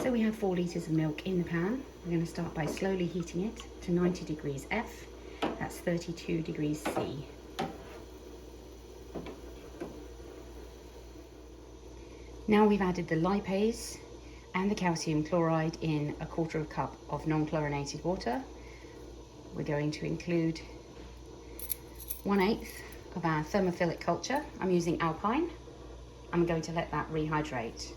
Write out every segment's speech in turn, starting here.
So we have 4 litres of milk in the pan. We're going to start by slowly heating it to 90 degrees F. That's 32 degrees C. Now we've added the lipase and the calcium chloride in a 1/4 cup of non-chlorinated water. We're going to include 1/8 of our thermophillic culture. I'm using alpine. I'm going to let that rehydrate.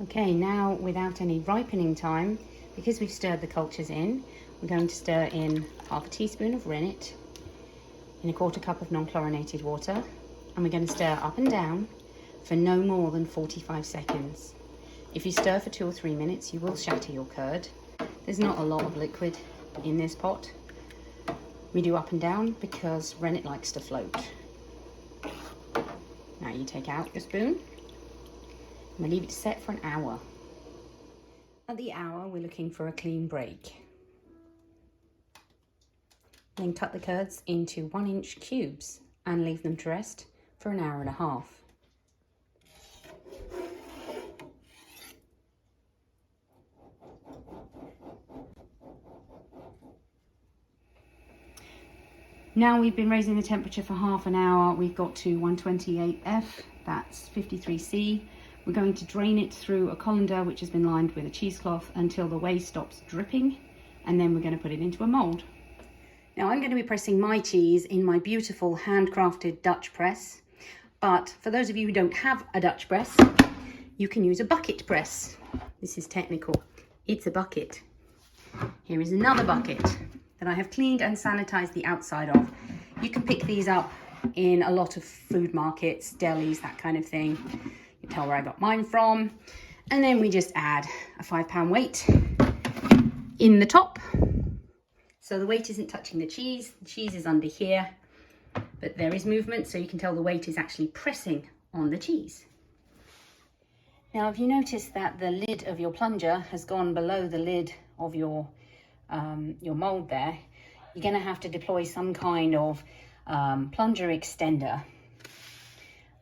Okay, now without any ripening time, because we've stirred the cultures in, we're going to stir in 1/2 teaspoon of rennet in a 1/4 cup of non-chlorinated water, and we're going to stir up and down for no more than 45 seconds. If you stir for 2 or 3 minutes, you will shatter your curd. There's not a lot of liquid in this pot. We do up and down because rennet likes to float. Now you take out your spoon and we leave it to set for an hour. At the hour, we're looking for a clean break. Then cut the curds into 1-inch cubes and leave them to rest for an hour and a half. Now we've been raising the temperature for half an hour. We've got to 128 F, that's 53 C. We're going to drain it through a colander which has been lined with a cheesecloth until the whey stops dripping, and then we're going to put it into a mould. Now I'm going to be pressing my cheese in my beautiful handcrafted Dutch press, but for those of you who don't have a Dutch press, you can use a bucket press. This is technical. It's a bucket. Here is another bucket that I have cleaned and sanitized the outside of. You can pick these up in a lot of food markets, delis, that kind of thing. You can tell where I got mine from. And then we just add a 5-pound weight in the top. So the weight isn't touching the cheese is under here, but there is movement, so you can tell the weight is actually pressing on the cheese. Now, if you notice that the lid of your plunger has gone below the lid of your mold there, you're going to have to deploy some kind of plunger extender.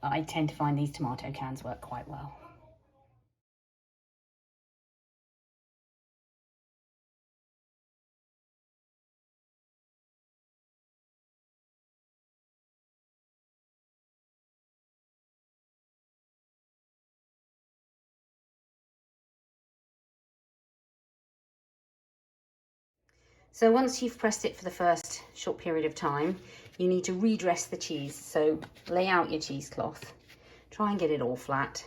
I tend to find these tomato cans work quite well. So once you've pressed it for the first short period of time, you need to redress the cheese. So lay out your cheesecloth, try and get it all flat,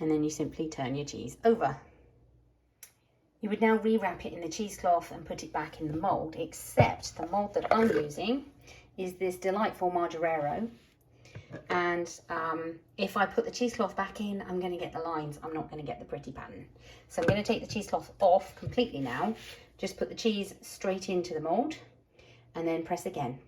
and then you simply turn your cheese over. You would now rewrap it in the cheesecloth and put it back in the mould, except the mould that I'm using is this delightful Margerero. And if I put the cheesecloth back in, I'm going to get the lines. I'm not going to get the pretty pattern. So I'm going to take the cheesecloth off completely now. Just put the cheese straight into the mould and then press again.